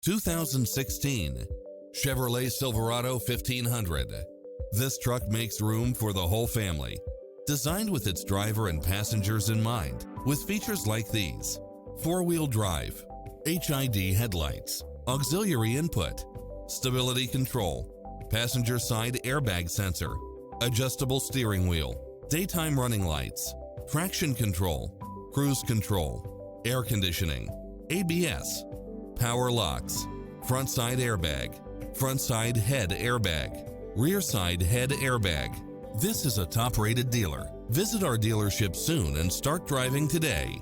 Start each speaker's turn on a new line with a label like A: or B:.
A: 2016 Chevrolet Silverado 1500. This truck makes room for the whole family. Designed with its driver and passengers in mind, with features like these: four-wheel drive, HID headlights, auxiliary input, stability control, passenger side airbag sensor, adjustable steering wheel, daytime running lights, traction control, cruise control, air conditioning, ABS, power locks, front side airbag, front side head airbag, rear side head airbag. This is a top-rated dealer. Visit our dealership soon and start driving today.